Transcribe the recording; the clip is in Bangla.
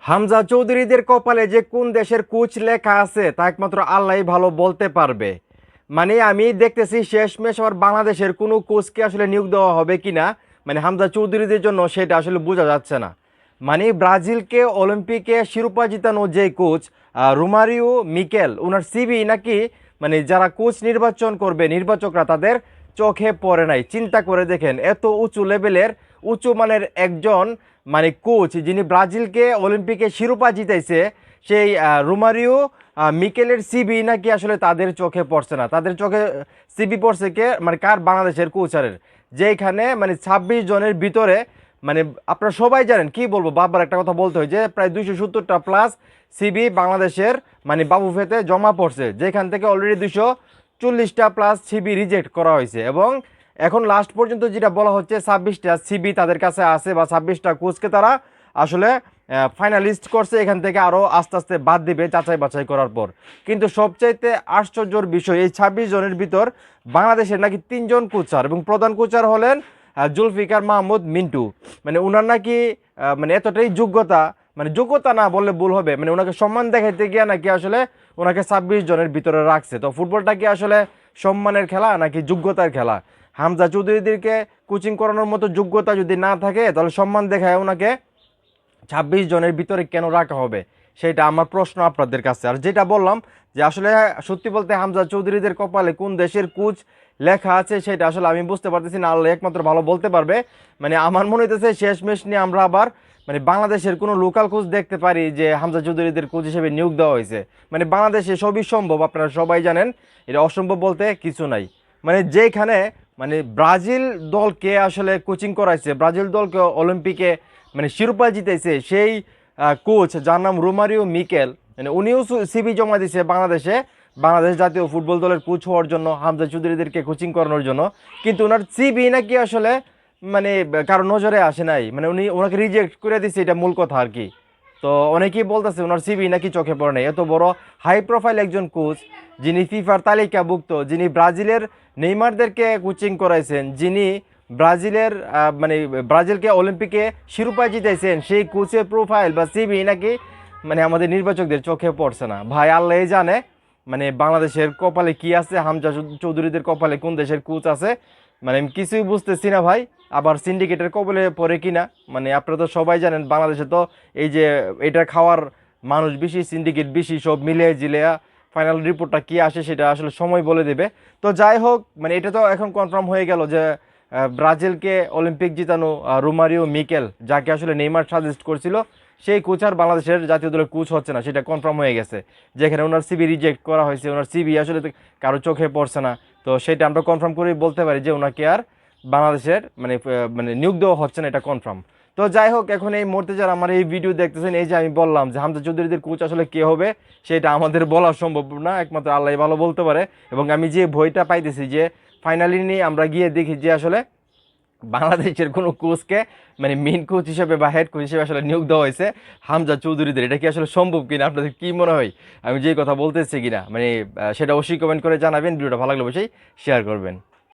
হামজা চৌধুরীদের কপালে যে কোন দেশের কোচ লেখা আছে তা একমাত্র আল্লাহই ভালো বলতে পারবে। মানে আমি দেখতেছি শেষমেশ আবার বাংলাদেশের কোনো কোচকে আসলে নিয়োগ দেওয়া হবে কিনা, মানে হামজা চৌধুরীদের জন্য সেটা আসলে বোঝা যাচ্ছে না। মানে ব্রাজিলকে অলিম্পিকে শিরোপা জিতানো যে কোচ রোমারিও মিকেল, ওনার সিবি নাকি মানে যারা কোচ নির্বাচন করবে নির্বাচকরা তাদের চোখে পড়ে নাই। চিন্তা করে দেখেন, এত উঁচু লেভেলের উঁচু মানের একজন মানে কোচ যিনি ব্রাজিলকে অলিম্পিকে শিরোপা জিতাইছে, সেই রোমারিও মিকেলের সিবি নাকি আসলে তাদের চোখে পড়ছে না। তাদের চোখে সিবি পড়ছে কে, মানে কার, বাংলাদেশের কোচারের। যেখানে মানে 26 জনের ভিতরে মানে আপনারা সবাই জানেন, কি বলবো, বারবার একটা কথা বলতে হয় যে প্রায় 270টা প্লাস সিবি বাংলাদেশের মানে বাবুফেতে জমা পড়ছে, যেখান থেকে অলরেডি 240টা প্লাস সিবি রিজেক্ট করা হয়েছে। এবং এখন লাস্ট পর্যন্ত যেটা বলা হচ্ছে 26টা সিবি তাদের কাছে আছে, বা 26টা কোচকে তারা আসলে ফাইনালিস্ট করছে, এখান থেকে আরও আস্তে আস্তে বাদ দিবে যাচাই বাছাই করার পর। কিন্তু সবচাইতে আশ্চর্যর বিষয়, এই 26 জনের ভিতর বাংলাদেশের নাকি 3জন কোচার, এবং প্রধান কোচার হলেন জুলফিকার মাহমুদ মিন্টু। মানে ওনার নাকি মানে এতটাই যোগ্যতা, মানে যোগ্যতা না বললে ভুল হবে, মানে ওনাকে সম্মান দেখাইতে গিয়ে নাকি আসলে ওনাকে 26 জনের ভিতরে রাখছে। তো ফুটবলটা কি আসলে সম্মানের খেলা নাকি যোগ্যতার খেলা? হামজা চৌধুরীদেরকে কোচিং করানোর মতো যোগ্যতা যদি না থাকে, তাহলে সম্মান দেখায় ওনাকে 26 জনের ভিতরে কেন রাখা হবে, সেটা আমার প্রশ্ন আপনাদের কাছে। আর যেটা বললাম যে আসলে সত্যি বলতে হামজা চৌধুরীদের কপালে কোন দেশের কোচ লেখা আছে সেটা আসলে আমি বুঝতে পারতেছি না, আল্লাহ একমাত্র ভালো বলতে পারবে। মানে আমার মনে হইতেছে শেষমেশ নিয়ে আমরা আবার মানে বাংলাদেশের কোনো লোকাল কোচ দেখতে পারি যে হামজা চৌধুরীদের কোচ হিসেবে নিয়োগ দেওয়া হয়েছে। মানে বাংলাদেশে সবই সম্ভব, আপনারা সবাই জানেন, এটা অসম্ভব বলতে কিছু নাই। মানে যেখানে মানে ব্রাজিল দলকে আসলে কোচিং করাইছে, ব্রাজিল দলকে অলিম্পিকে মানে শিরোপা জিতেছে, সেই কোচ যার নাম রোমারিও মিকেল, মানে উনিও সিবি জমা দিয়েছে বাংলাদেশে, বাংলাদেশ জাতীয় ফুটবল দলের কোচ হওয়ার জন্য, হামজা চৌধুরীদেরকে কোচিং করানোর জন্য। কিন্তু ওনার সিবি নাকি আসলে মানে কারো নজরে আসে নাই, মানে উনি ওনাকে রিজেক্ট করে দিচ্ছে, এটা মূল কথা আর কি। তো অনেকেই বলতেছে ওনার সিবি নাকি চোখে পড়ে নাই। এত বড় হাই প্রোফাইল একজন কোচ, যিনি ফিফার তালিকাভুক্ত, যিনি ব্রাজিলের নেইমারদেরকে কোচিং করাইছেন, যিনি ব্রাজিলের মানে ব্রাজিলকে অলিম্পিকে শিরোপা জিতাইছেন, সেই কোচের প্রোফাইল বা সিবি নাকি মানে আমাদের নির্বাচকদের চোখে পড়ছে না। ভাই আল্লাহ জানে মানে বাংলাদেশের কপালে কি আছে, হামজা চৌধুরীদের কপালে কোন দেশের কোচ আছে, মানে আমি কিছুই বুঝতেছি না ভাই। আবার সিন্ডিকেটের কবলে পড়ে কিনা, মানে আপনারা তো সবাই জানেন বাংলাদেশে তো এই যে এটা খাওয়ার মানুষ বেশি, সিন্ডিকেট বেশি, সব মিলিয়ে জিলিয়া ফাইনাল রিপোর্টটা কি আসে সেটা আসলে সময় বলে দেবে। তো যাই হোক, মানে এটা তো এখন কনফার্ম হয়ে গেল যে ব্রাজিলকে অলিম্পিক জিতানো রোমারিও মিকেল, যাকে আসলে নেইমার সাজেস্ট করছিল, সেই কোচ আর বাংলাদেশের জাতীয় দলের কোচ হচ্ছে না, সেটা কনফার্ম হয়ে গেছে। যেখানে ওনার সিবি রিজেক্ট করা হয়েছে, ওনার সিবি আসলে কারো চোখে পড়ছে না। তো সেটা আমরা কনফার্ম করেই বলতে পারি যে ওনাকে আর বাংলাদেশের মানে মানে নিয়োগ দেওয়া হচ্ছে না, এটা কনফার্ম। তো যাই হোক, এখন এই মুহূর্তে যারা আমার এই ভিডিও দেখতেছেন, এই যে আমি বললাম যে হামজা চৌধুরীদের কোচ আসলে কে হবে সেটা আমাদের বলা সম্ভব না, একমাত্র আল্লাহ ভালো বলতে পারে। এবং আমি যে ভয়টা পাইতেছি যে ফাইনালি নিয়ে আমরা গিয়ে দেখি যে আসলে বাংলাদেশের কোনো কোচকে মানে মেইন কোচ হিসেবে বা হেড কোচ হিসেবে আসলে নিয়োগ দেওয়া হয়েছে হামজা চৌধুরীদের, এটা কি আসলে সম্ভব কিনা, আপনাদের কি মনে হয় আমি যে কথা বলতেছি কিনা, মানে সেটা অবশ্যই কমেন্ট করে জানাবেন। ভিডিওটা ভালো লাগলে অবশ্যই শেয়ার করবেন।